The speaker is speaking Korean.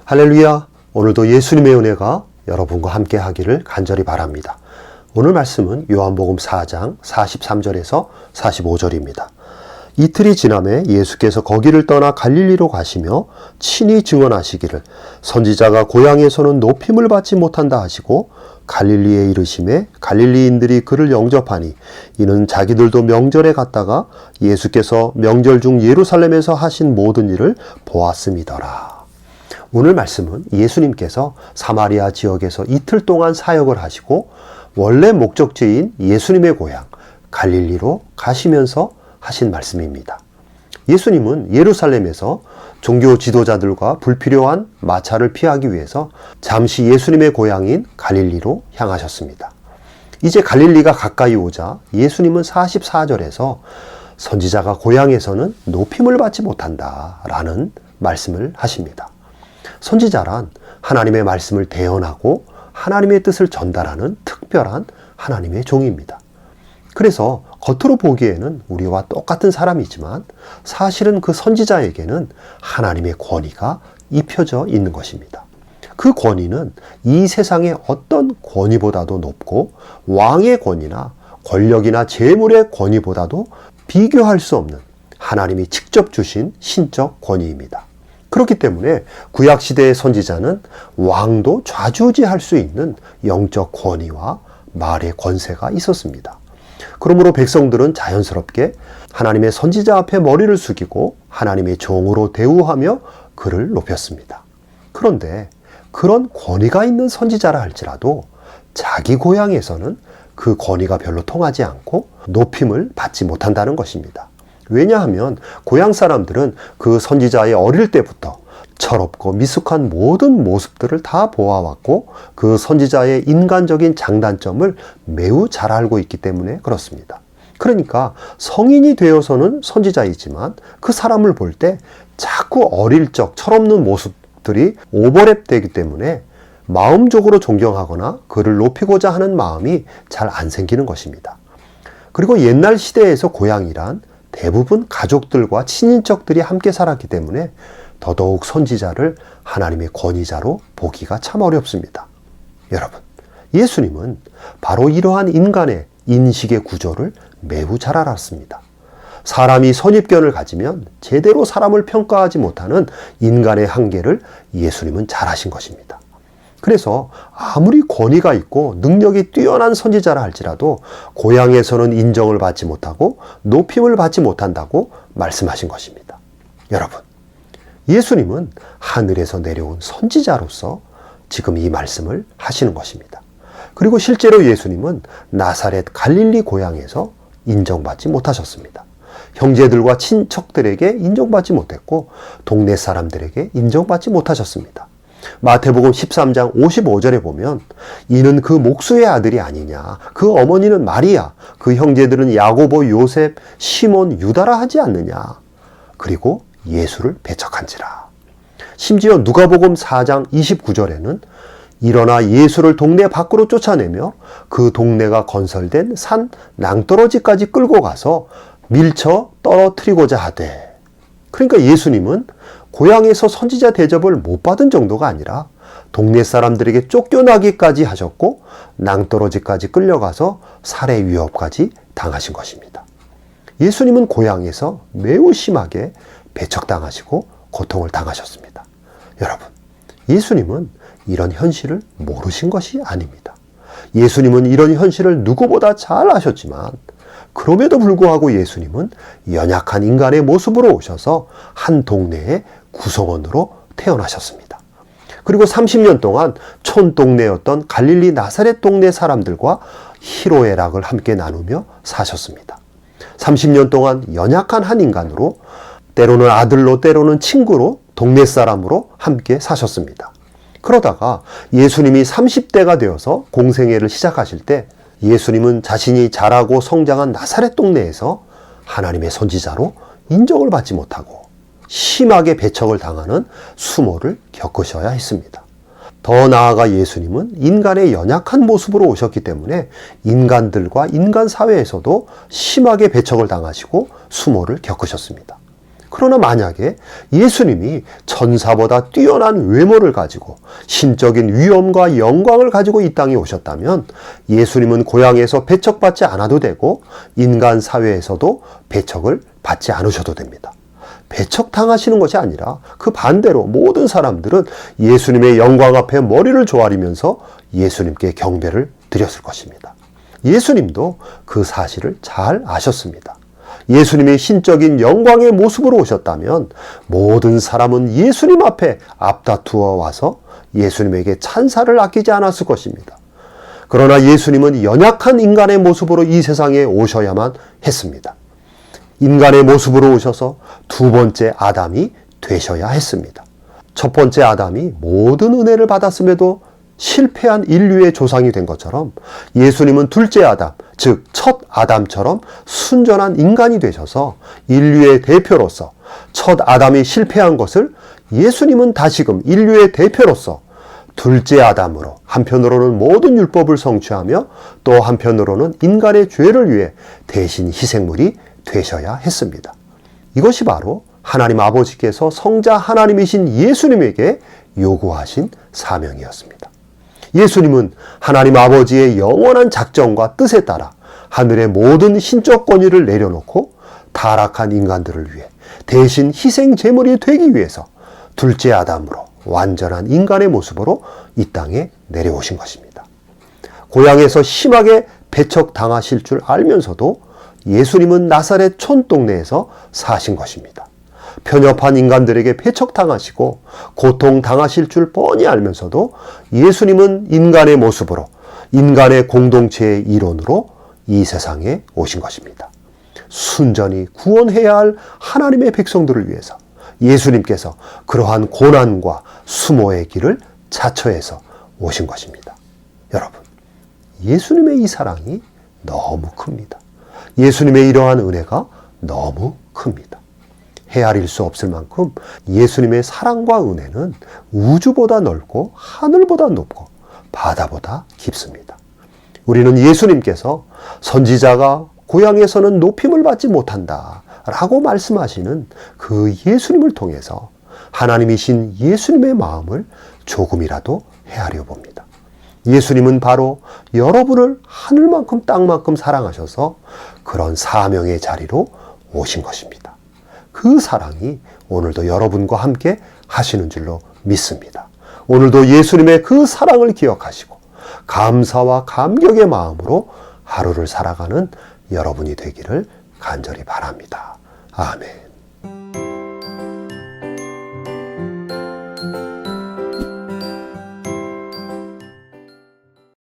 할렐루야! 오늘도 예수님의 은혜가 여러분과 함께 하기를 간절히 바랍니다. 오늘 말씀은 요한복음 4장 43절에서 45절입니다. 이틀이 지남에 예수께서 거기를 떠나 갈릴리로 가시며 친히 증언하시기를 선지자가 고향에서는 높임을 받지 못한다 하시고 갈릴리에 이르심에 갈릴리인들이 그를 영접하니 이는 자기들도 명절에 갔다가 예수께서 명절 중 예루살렘에서 하신 모든 일을 보았음이더라. 오늘 말씀은 예수님께서 사마리아 지역에서 이틀 동안 사역을 하시고 원래 목적지인 예수님의 고향 갈릴리로 가시면서 하신 말씀입니다. 예수님은 예루살렘에서 종교 지도자들과 불필요한 마찰을 피하기 위해서 잠시 예수님의 고향인 갈릴리로 향하셨습니다. 이제 갈릴리가 가까이 오자 예수님은 44절에서 선지자가 고향에서는 높임을 받지 못한다 라는 말씀을 하십니다. 선지자란 하나님의 말씀을 대언하고 하나님의 뜻을 전달하는 특별한 하나님의 종입니다. 그래서 겉으로 보기에는 우리와 똑같은 사람이지만 사실은 그 선지자에게는 하나님의 권위가 입혀져 있는 것입니다. 그 권위는 이 세상의 어떤 권위보다도 높고 왕의 권위나 권력이나 재물의 권위보다도 비교할 수 없는 하나님이 직접 주신 신적 권위입니다. 그렇기 때문에 구약시대의 선지자는 왕도 좌지우지할 수 있는 영적 권위와 말의 권세가 있었습니다. 그러므로 백성들은 자연스럽게 하나님의 선지자 앞에 머리를 숙이고 하나님의 종으로 대우하며 그를 높였습니다. 그런데 그런 권위가 있는 선지자라 할지라도 자기 고향에서는 그 권위가 별로 통하지 않고 높임을 받지 못한다는 것입니다. 왜냐하면 고향 사람들은 그 선지자의 어릴 때부터 철없고 미숙한 모든 모습들을 다 보아왔고 그 선지자의 인간적인 장단점을 매우 잘 알고 있기 때문에 그렇습니다. 그러니까 성인이 되어서는 선지자이지만 그 사람을 볼 때 자꾸 어릴 적 철없는 모습들이 오버랩되기 때문에 마음적으로 존경하거나 그를 높이고자 하는 마음이 잘 안 생기는 것입니다. 그리고 옛날 시대에서 고향이란 대부분 가족들과 친인척들이 함께 살았기 때문에 더더욱 선지자를 하나님의 권위자로 보기가 참 어렵습니다. 여러분, 예수님은 바로 이러한 인간의 인식의 구조를 매우 잘 알았습니다. 사람이 선입견을 가지면 제대로 사람을 평가하지 못하는 인간의 한계를 예수님은 잘 아신 것입니다. 그래서 아무리 권위가 있고 능력이 뛰어난 선지자라 할지라도 고향에서는 인정을 받지 못하고 높임을 받지 못한다고 말씀하신 것입니다. 여러분, 예수님은 하늘에서 내려온 선지자로서 지금 이 말씀을 하시는 것입니다. 그리고 실제로 예수님은 나사렛 갈릴리 고향에서 인정받지 못하셨습니다. 형제들과 친척들에게 인정받지 못했고 동네 사람들에게 인정받지 못하셨습니다. 마태복음 13장 55절에 보면 이는 그 목수의 아들이 아니냐, 그 어머니는 마리아, 그 형제들은 야고보, 요셉, 시몬, 유다라 하지 않느냐, 그리고 예수를 배척한지라. 심지어 누가복음 4장 29절에는 일어나 예수를 동네 밖으로 쫓아내며 그 동네가 건설된 산 낭떠러지까지 끌고 가서 밀쳐 떨어뜨리고자 하되. 그러니까 예수님은 고향에서 선지자 대접을 못 받은 정도가 아니라 동네 사람들에게 쫓겨나기까지 하셨고 낭떠러지까지 끌려가서 살해 위협까지 당하신 것입니다. 예수님은 고향에서 매우 심하게 배척당하시고 고통을 당하셨습니다. 여러분, 예수님은 이런 현실을 모르신 것이 아닙니다. 예수님은 이런 현실을 누구보다 잘 아셨지만 그럼에도 불구하고 예수님은 연약한 인간의 모습으로 오셔서 한 동네의 구성원으로 태어나셨습니다. 그리고 30년 동안 촌동네였던 갈릴리 나사렛 동네 사람들과 희로애락을 함께 나누며 사셨습니다. 30년 동안 연약한 한 인간으로 때로는 아들로 때로는 친구로 동네 사람으로 함께 사셨습니다. 그러다가 예수님이 30대가 되어서 공생애를 시작하실 때 예수님은 자신이 자라고 성장한 나사렛 동네에서 하나님의 선지자로 인정을 받지 못하고 심하게 배척을 당하는 수모를 겪으셔야 했습니다. 더 나아가 예수님은 인간의 연약한 모습으로 오셨기 때문에 인간들과 인간 사회에서도 심하게 배척을 당하시고 수모를 겪으셨습니다. 그러나 만약에 예수님이 천사보다 뛰어난 외모를 가지고 신적인 위엄과 영광을 가지고 이 땅에 오셨다면 예수님은 고향에서 배척받지 않아도 되고 인간 사회에서도 배척을 받지 않으셔도 됩니다. 배척당하시는 것이 아니라 그 반대로 모든 사람들은 예수님의 영광 앞에 머리를 조아리면서 예수님께 경배를 드렸을 것입니다. 예수님도 그 사실을 잘 아셨습니다. 예수님이 신적인 영광의 모습으로 오셨다면 모든 사람은 예수님 앞에 앞다투어 와서 예수님에게 찬사를 아끼지 않았을 것입니다. 그러나 예수님은 연약한 인간의 모습으로 이 세상에 오셔야만 했습니다. 인간의 모습으로 오셔서 두 번째 아담이 되셔야 했습니다. 첫 번째 아담이 모든 은혜를 받았음에도 실패한 인류의 조상이 된 것처럼 예수님은 둘째 아담, 즉 첫 아담처럼 순전한 인간이 되셔서 인류의 대표로서 첫 아담이 실패한 것을 예수님은 다시금 인류의 대표로서 둘째 아담으로 한편으로는 모든 율법을 성취하며 또 한편으로는 인간의 죄를 위해 대신 희생물이 되셔야 했습니다. 이것이 바로 하나님 아버지께서 성자 하나님이신 예수님에게 요구하신 사명이었습니다. 예수님은 하나님 아버지의 영원한 작정과 뜻에 따라 하늘의 모든 신적 권위를 내려놓고 타락한 인간들을 위해 대신 희생 제물이 되기 위해서 둘째 아담으로 완전한 인간의 모습으로 이 땅에 내려오신 것입니다. 고향에서 심하게 배척당하실 줄 알면서도 예수님은 나사렛 촌동네에서 사신 것입니다. 편협한 인간들에게 배척당하시고 고통당하실 줄 뻔히 알면서도 예수님은 인간의 모습으로 인간의 공동체의 일원으로 이 세상에 오신 것입니다. 순전히 구원해야 할 하나님의 백성들을 위해서 예수님께서 그러한 고난과 수모의 길을 자처해서 오신 것입니다. 여러분, 예수님의 이 사랑이 너무 큽니다. 예수님의 이러한 은혜가 너무 큽니다. 헤아릴 수 없을 만큼 예수님의 사랑과 은혜는 우주보다 넓고 하늘보다 높고 바다보다 깊습니다. 우리는 예수님께서 선지자가 고향에서는 높임을 받지 못한다 라고 말씀하시는 그 예수님을 통해서 하나님이신 예수님의 마음을 조금이라도 헤아려 봅니다. 예수님은 바로 여러분을 하늘만큼 땅만큼 사랑하셔서 그런 사명의 자리로 오신 것입니다. 그 사랑이 오늘도 여러분과 함께 하시는 줄로 믿습니다. 오늘도 예수님의 그 사랑을 기억하시고 감사와 감격의 마음으로 하루를 살아가는 여러분이 되기를 간절히 바랍니다. 아멘.